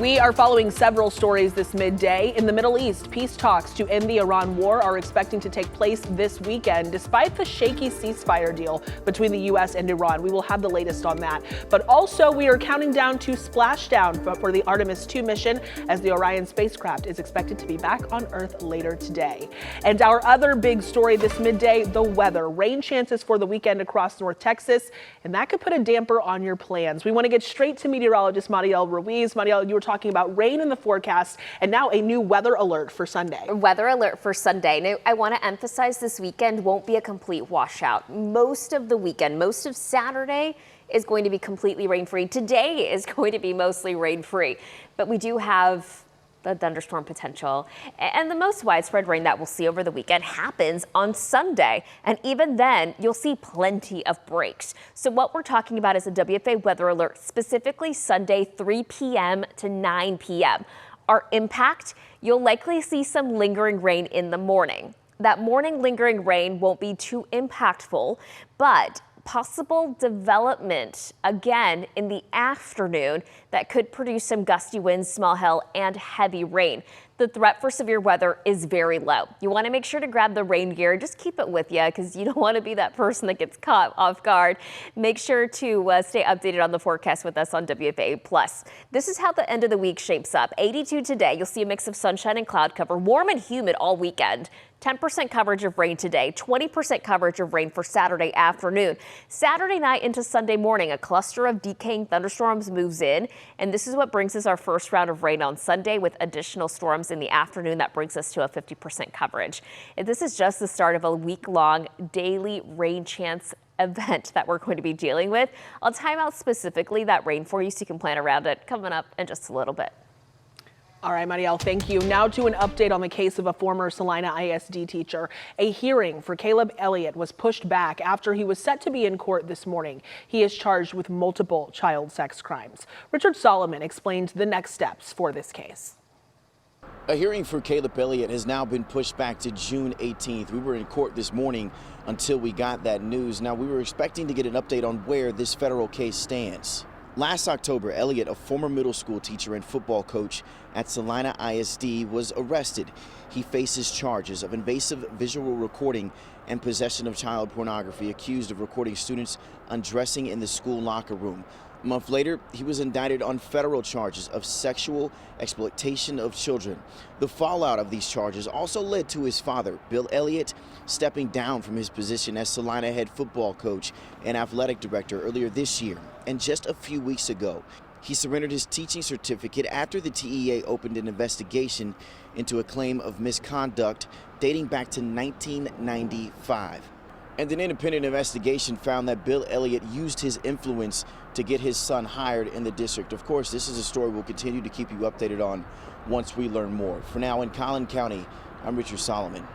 We are following several stories this midday. In the Middle East, peace talks to end the Iran war are expecting to take place this weekend, despite the shaky ceasefire deal between the U.S. and Iran. We will have the latest on that. But also, we are counting down to splashdown for the Artemis II mission, as the Orion spacecraft is expected to be back on Earth later today. And our other big story this midday, the weather. Rain chances for the weekend across North Texas, and that could put a damper on your plans. We want to get straight to meteorologist Mariel Ruiz. Mariel, you were talking about rain in the forecast and now a new weather alert for Sunday. Weather alert for Sunday. Now, I want to emphasize this weekend won't be a complete washout. Most of the weekend, most of Saturday is going to be completely rain-free. Today is going to be mostly rain-free, but we do have the thunderstorm potential, and the most widespread rain that we'll see over the weekend happens on Sunday, and even then you'll see plenty of breaks. So what we're talking about is a WFA weather alert, specifically Sunday 3 p.m. to 9 p.m. Our impact, you'll likely see some lingering rain in the morning. That morning lingering rain won't be too impactful, but possible development again in the afternoon that could produce some gusty winds, small hail, and heavy rain. The threat for severe weather is very low. You want to make sure to grab the rain gear. Just keep it with you because you don't want to be that person that gets caught off guard. Make sure to stay updated on the forecast with us on WFA Plus. This is how the end of the week shapes up. 82 today. You'll see a mix of sunshine and cloud cover. Warm and humid all weekend. 10% coverage of rain today, 20% coverage of rain for Saturday afternoon. Saturday night into Sunday morning, a cluster of decaying thunderstorms moves in, and this is what brings us our first round of rain on Sunday with additional storms in the afternoon. That brings us to a 50% coverage. And this is just the start of a week-long daily rain chance event that we're going to be dealing with. I'll time out specifically that rain for you so you can plan around it coming up in just a little bit. All right, Mariel, thank you. Now to an update on the case of a former Salina ISD teacher. A hearing for Caleb Elliott was pushed back after he was set to be in court this morning. He is charged with multiple child sex crimes. Richard Solomon explained the next steps for this case. A hearing for Caleb Elliott has now been pushed back to June 18th. We were in court this morning until we got that news. Now, we were expecting to get an update on where this federal case stands. Last October, Elliot, a former middle school teacher and football coach at Salina ISD, was arrested. He faces charges of invasive visual recording and possession of child pornography, accused of recording students undressing in the school locker room. A month later, he was indicted on federal charges of sexual exploitation of children. The fallout of these charges also led to his father, Bill Elliott, stepping down from his position as Salina head football coach and athletic director earlier this year. And just a few weeks ago, he surrendered his teaching certificate after the TEA opened an investigation into a claim of misconduct dating back to 1995. And an independent investigation found that Bill Elliott used his influence to get his son hired in the district. Of course, this is a story we'll continue to keep you updated on once we learn more. For now, in Collin County, I'm Richard Solomon.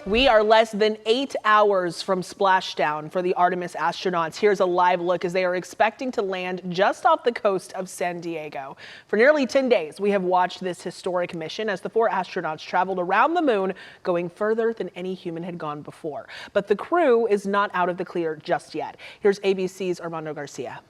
We are less than 8 hours from splashdown for the Artemis astronauts. Here's a live look as they are expecting to land just off the coast of San Diego. For nearly 10 days, we have watched this historic mission as the 4 astronauts traveled around the moon, going further than any human had gone before. But the crew is not out of the clear just yet. Here's ABC's Armando Garcia.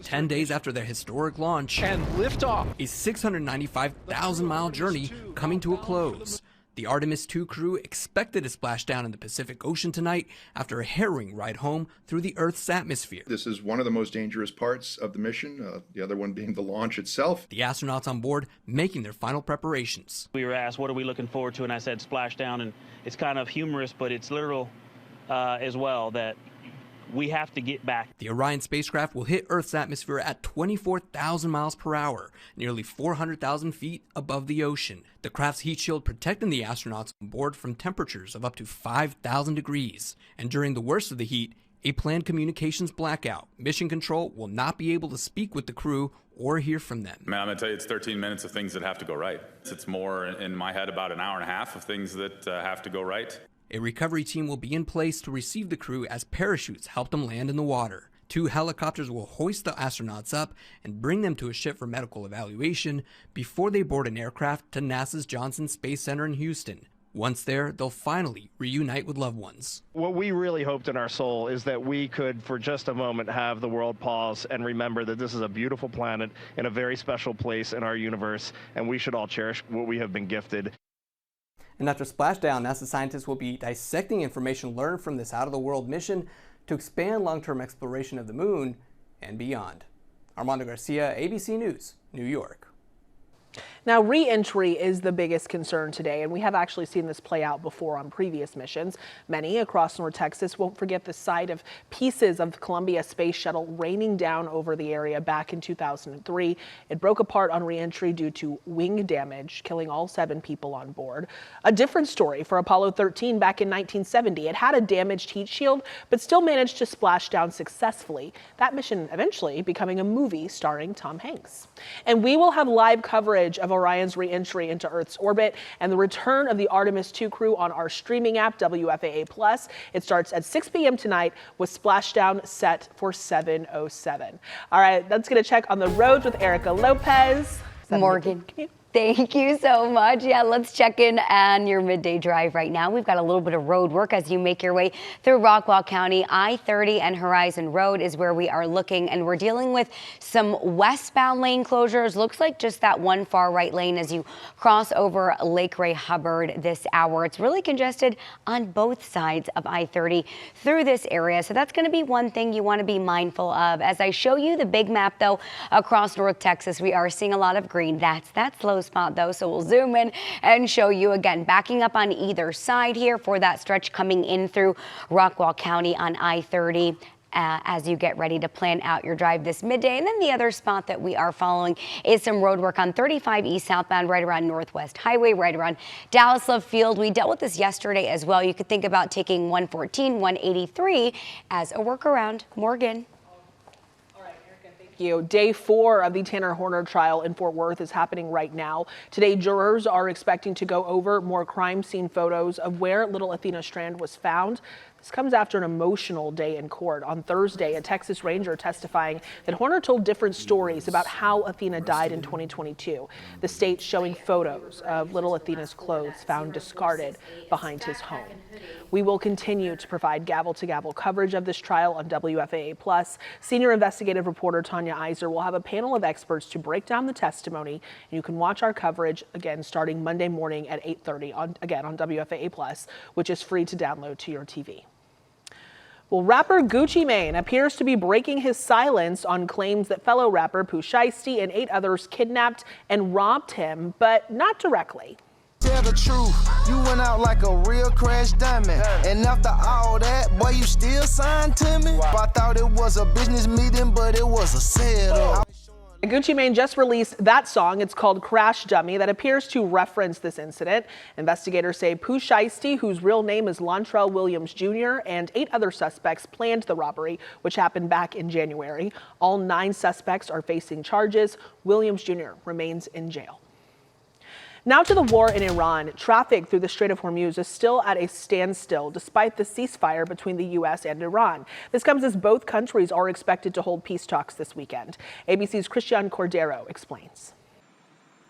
10 days after their historic launch and liftoff, a 695,000-mile journey coming to a close. The Artemis II crew expected to splash down in the Pacific Ocean tonight after a harrowing ride home through the Earth's atmosphere. This is one of the most dangerous parts of the mission, the other one being the launch itself. The astronauts on board making their final preparations. We were asked, what are we looking forward to? And I said splashdown, and it's kind of humorous, but it's literal as well, that we have to get back. The Orion spacecraft will hit Earth's atmosphere at 24,000 miles per hour, nearly 400,000 feet above the ocean. The craft's heat shield protecting the astronauts on board from temperatures of up to 5,000 degrees. And during the worst of the heat, a planned communications blackout. Mission Control will not be able to speak with the crew or hear from them. Man, I'm going to tell you, it's 13 minutes of things that have to go right. It's more in my head about an hour and a half of things that have to go right. A recovery team will be in place to receive the crew as parachutes help them land in the water. 2 helicopters will hoist the astronauts up and bring them to a ship for medical evaluation before they board an aircraft to NASA's Johnson Space Center in Houston. Once there, they'll finally reunite with loved ones. What we really hoped in our soul is that we could, for just a moment, have the world pause and remember that this is a beautiful planet in a very special place in our universe, and we should all cherish what we have been gifted. And after splashdown, NASA scientists will be dissecting information learned from this out-of-the-world mission to expand long-term exploration of the moon and beyond. Armando Garcia, ABC News, New York. Now, re-entry is the biggest concern today, and we have actually seen this play out before on previous missions. Many across North Texas won't forget the sight of pieces of the Columbia Space Shuttle raining down over the area back in 2003. It broke apart on re-entry due to wing damage, killing all 7 people on board. A different story for Apollo 13 back in 1970. It had a damaged heat shield, but still managed to splash down successfully. That mission eventually becoming a movie starring Tom Hanks. And we will have live coverage of Orion's re-entry into Earth's orbit and the return of the Artemis II crew on our streaming app, WFAA+. It starts at 6 p.m. tonight with splashdown set for 7:07. All right, let's get a check on the roads with Erica Lopez. Morgan. Thank you so much. Yeah, let's check in on your midday drive right now. We've got a little bit of road work as you make your way through Rockwall County. I-30 and Horizon Road is where we are looking, and we're dealing with some westbound lane closures. Looks like just that one far right lane as you cross over Lake Ray Hubbard this hour. It's really congested on both sides of I-30 through this area. So that's going to be one thing you want to be mindful of. As I show you the big map, though, across North Texas, we are seeing a lot of green. That's that slow spot, though, so we'll zoom in and show you again. Backing up on either side here for that stretch coming in through Rockwall County on I-30. As you get ready to plan out your drive this midday. And then the other spot that we are following is some road work on 35 East southbound right around Northwest Highway, right around Dallas Love Field. We dealt with this yesterday as well. You could think about taking 114, 183 as a workaround. Morgan. Day 4 of the Tanner Horner trial in Fort Worth is happening right now. Today, jurors are expecting to go over more crime scene photos of where little Athena Strand was found. This comes after an emotional day in court. On Thursday, a Texas Ranger testifying that Horner told different stories about how Athena died in 2022. The state showing photos of little Athena's clothes found discarded behind his home. We will continue to provide gavel-to-gavel coverage of this trial on WFAA+. Senior investigative reporter Tanya Iser will have a panel of experts to break down the testimony. And you can watch our coverage again starting Monday morning at 8:30 on WFAA+, which is free to download to your TV. Well, rapper Gucci Mane appears to be breaking his silence on claims that fellow rapper Pooh Shiesty and 8 others kidnapped and robbed him, but not directly. Tell the truth, you went out like a real crash diamond. And after all that, boy, you still signed to me? I thought it was a business meeting, but it was a setup. Gucci Mane just released that song. It's called Crash Dummy, that appears to reference this incident. Investigators say Pooh Shiesty, whose real name is Lontrell Williams Jr., and 8 other suspects planned the robbery, which happened back in January. All 9 suspects are facing charges. Williams Jr. remains in jail. Now to the war in Iran. Traffic through the Strait of Hormuz is still at a standstill despite the ceasefire between the U.S. and Iran. This comes as both countries are expected to hold peace talks this weekend. ABC's Christian Cordero explains.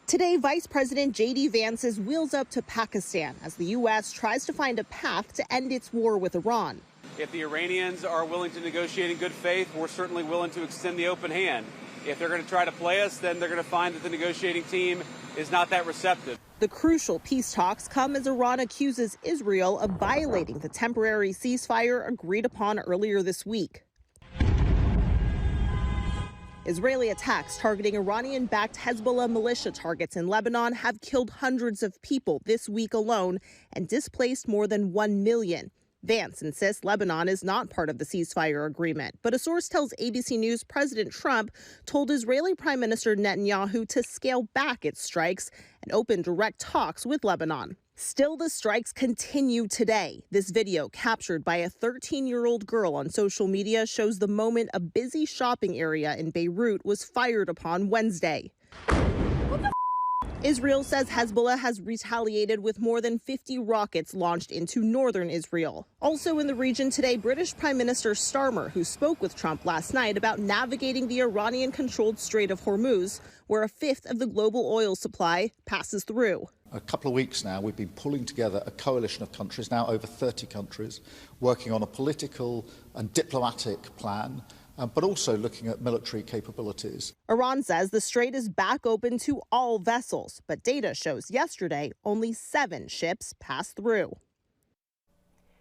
Today, Vice President J.D. Vance's wheels up to Pakistan as the U.S. tries to find a path to end its war with Iran. If the Iranians are willing to negotiate in good faith, we're certainly willing to extend the open hand. If they're going to try to play us, then they're going to find that the negotiating team is not that receptive. The crucial peace talks come as Iran accuses Israel of violating the temporary ceasefire agreed upon earlier this week. Israeli attacks targeting Iranian-backed Hezbollah militia targets in Lebanon have killed hundreds of people this week alone and displaced more than 1 million. Vance insists Lebanon is not part of the ceasefire agreement, but a source tells ABC News President Trump told Israeli Prime Minister Netanyahu to scale back its strikes and open direct talks with Lebanon. Still, the strikes continue today. This video, captured by a 13-year-old girl on social media, shows the moment a busy shopping area in Beirut was fired upon Wednesday. Israel says Hezbollah has retaliated with more than 50 rockets launched into northern Israel. Also in the region today, British Prime Minister Starmer, who spoke with Trump last night about navigating the Iranian-controlled Strait of Hormuz, where a fifth of the global oil supply passes through. A couple of weeks now, we've been pulling together a coalition of countries, now over 30 countries, working on a political and diplomatic plan, but also looking at military capabilities. Iran says the strait is back open to all vessels, but data shows yesterday only 7 ships passed through.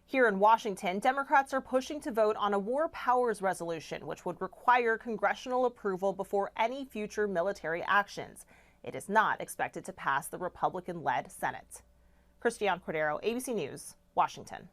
Here in Washington, Democrats are pushing to vote on a war powers resolution, which would require congressional approval before any future military actions. It is not expected to pass the Republican-led Senate. Christiane Cordero, ABC News, Washington.